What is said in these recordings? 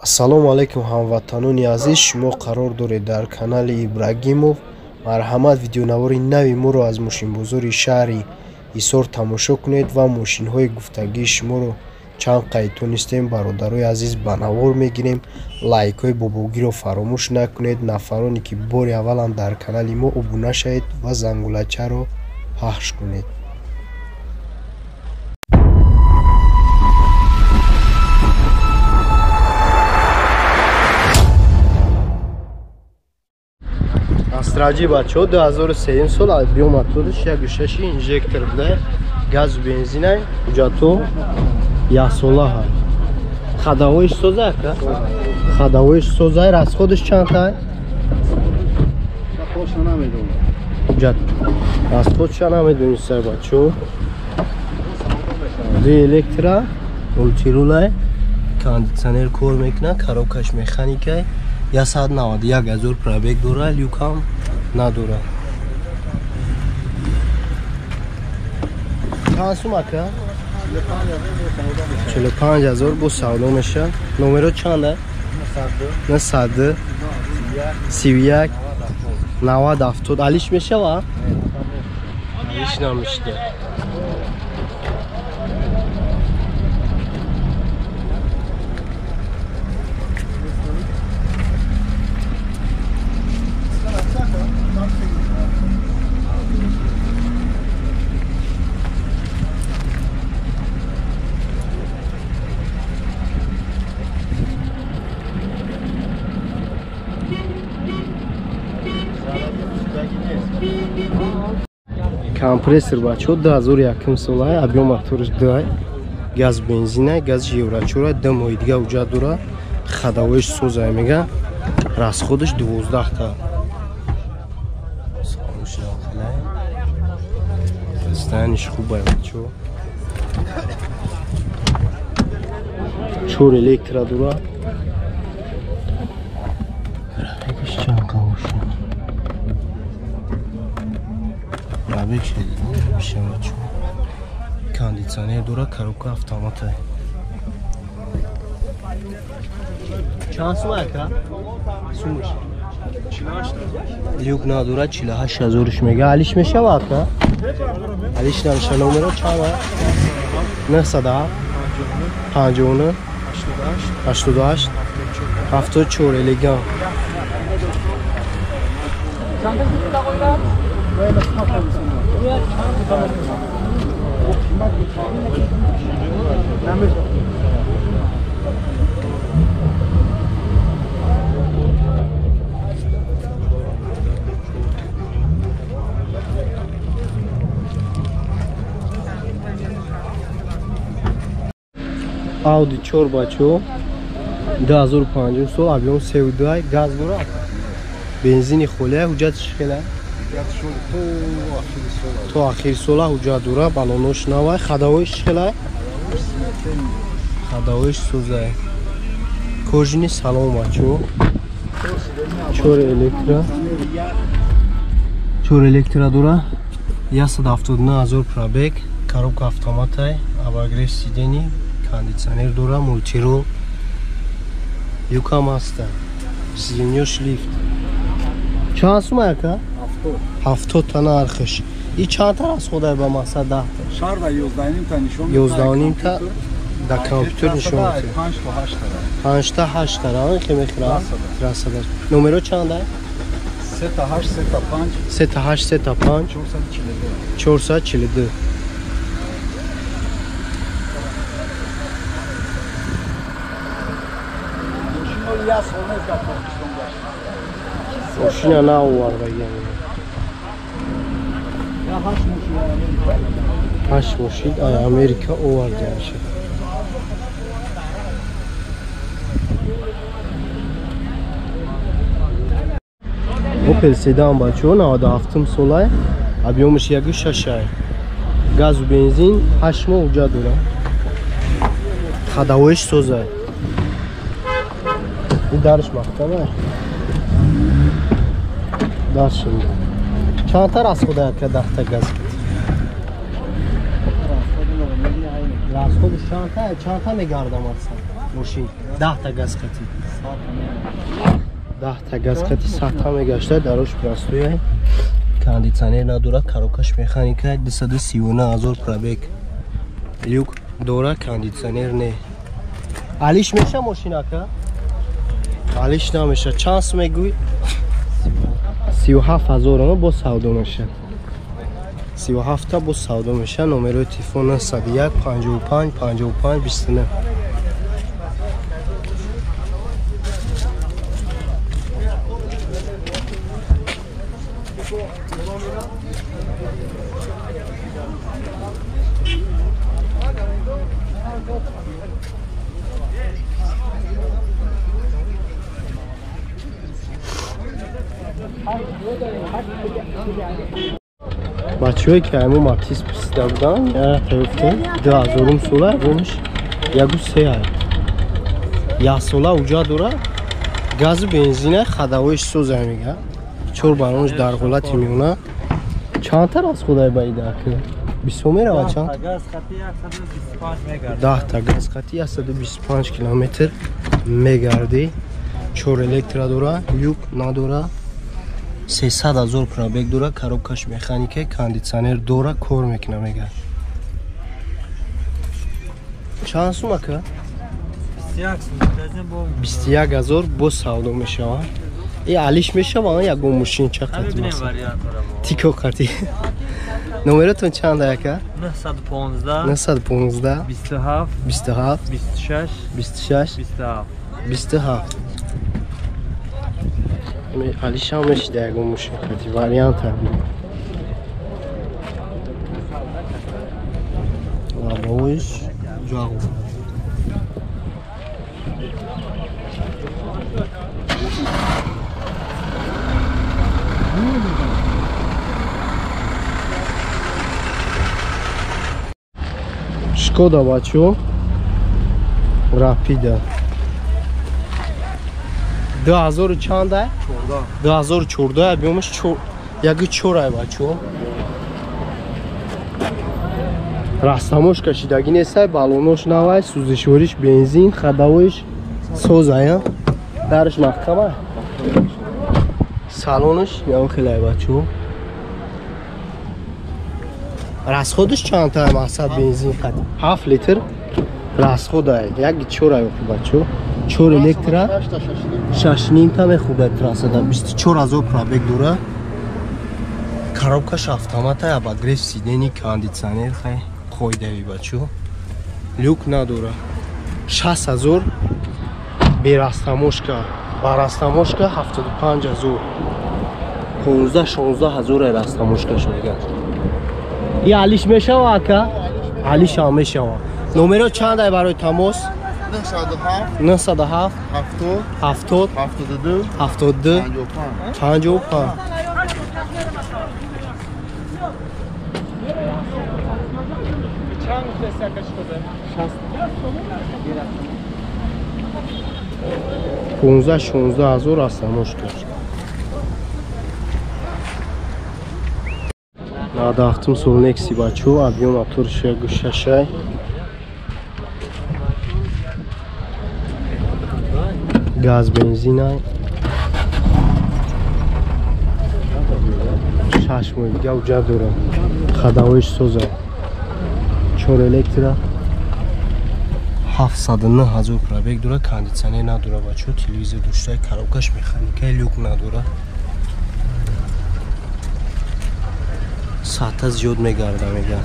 ассалому алайкум ҳамватанони азиз, шумо қарор доред дар канали Ибрагимов марҳамат видеонавори нави моро аз мошинбозори шаҳри Ҳисор тамошо кунед ва мошинҳои гуфтагии шуморо чанд қайд тонистем бародарои азиз ба навор мегирем. лайкҳои бобогиро фаромӯш накунед. нафароне ки бори авваланд дар канали мо обуна шавед ва зангулачаро пахш кунед. Астраҷи бачаҳо 2003 сол объем моториш 1.6 инжектор буда газ бензинай ҳуҷҷато ясолаҳа. Ходовоиш соза ака? Ходовоиш соза, расходиш чандтай? ҳуҷҷат расходша намедонистар бачаҳо. ду электра, мултирулай, кондитсионер кор мекунад, коробкаш механикай. 191,000 пробег дора, люкам надора. Чанд сум ака? 45,000 бо савдо меша. номеро чанда? 91 31 90 70. алиш мешава? алиш намешда. компрессор бачаҳо 2001 солаи объем моториш 2 газ бензинай, газ еврочора, 2 моҳи дига ҳуҷҷат дора. ходовоиш созай мега, расходиш 12 та. состояниш хубай бачаҳо. 4 электра дора. кондитсионер дора, коробка автоматай. чанд сум ака? сумш 48. люк надора, 48,000 мега. алиш мешава ака? алиш намеша. номеро чанда? 9 59 88 74 элеган. Audi 4 бачаҳо 2005 сол, объем 3.2 газ дора. бензини холия, ҳуҷҷатиш хела то ахири сола ҳуҷҷат дора. балонош навай. ходовоиш хела? ходовоиш сӯзай. кожини салон бачаҳо. 4 электра. 4 электра дора. 179,000 пробег. коробка автоматай. авагрев сидени. кондитсионер дора, мултирол. юкам аста. сиденёш лифт. чанд сум ака? 70 та нархиш. И чанд та расходай ба мақсад 10 та? Шарда 11 та нишон. 11 та да компютер нишон. 5 та 8 та раван хеме хирас. Красада. номеро чанда? 3 та 8 3 та 5 442. ماشین نه آورده یعنی 8 ماشین امریکا آورده میشه. اوپل سیدان بچه‌ها 97 سالای объемش 1.6 газ و бензин 8 ماه ҳуҷҷат дора. ходовоиш созай. این درش مختمه درشون چند تا расход که 10 تا گاز расход چند تا میگردم اصلا ماشین 10 تا газ қати. 10 تا газ қати 100 та мегашта дарош простое. Кондитсионер надора, коробкаш механика 239,000 пробег. Люк дора, кондитсионер не. Алиш меша машина ка? Алиш намеша. Чанд сум мегӯй? 37,000 бо савдо меша. 37 та бо савдо меша. Номерои телефон 91 55 55 29. بچه‌ای که همون ماتیس پسیده بودن یا طرفته 2000 ساله رومش یکو 3 یا ساله اوجا دوره گاز بنزینه خداویش سوزه میگه چور برامش در غلطی میونه چند تا از خدای بایده که 20 میره و چند 10 تا گاز خطی 125 کیلومتر میگرده چور الکترا دوره لیوک ندوره 300,000 пробег дора, коробкаш механика, кондитсионер дора, кор мекуна мега. Чанд сум ака? 21,000 бо савдо мешава. И алиш мешава, ягон мошин ча қати маса? Тико қати. Номеротон чанд ака? 915 27 26 27. Aliş almış değerli müşekati varyant abi. Laboş, cağı. Шкода бачо. Rapida. 2000 چند आहे 2014 بیومش یکی 4 ای بچو راستاموش کشیدگی نیست بالونوش نوای سوزشوریش بنزین خداویش سوزه درش محکمه سالونش یا خیلی بچو راست خودش چند تا مقصد بنزین خد 7 لیتر راست خوده یکی 4 ای بچو 4 الکترا 6.5 та мехубе трасада 24,000 пробег дура коробкаш автомата я ба гриф сидени кондитсионер хай қоидави бачо люк надора 6,000 берастамошка барастамошка 75,000 15-16,000 растамошкаш меган и алиш мешава ака алиш ҳам мешава номеро чанд ай барои тамос 97 70 72 55 15-16,000 растамош дошт. Надахтым солнекси бачо объем моторша гушашай газ бензина 6 мойга уҷа дора хадавоиш соза 4 электра 709,000 пробег дора кондитсионер надора бачо телевизор доштай коробкаш механика люк надора саъта зиёд мегарда меган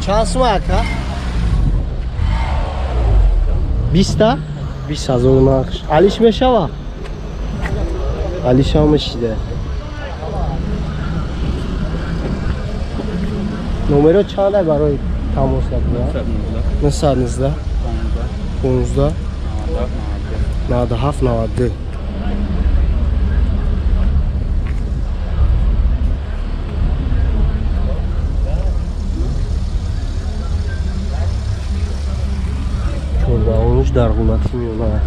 чанд сум ака 20 20,000 нақш алиш мешава алиш ҳам мешида номеро чанд ай барои тамос кардам 919 15 97 92 чорбаонуш дар ғулати миёна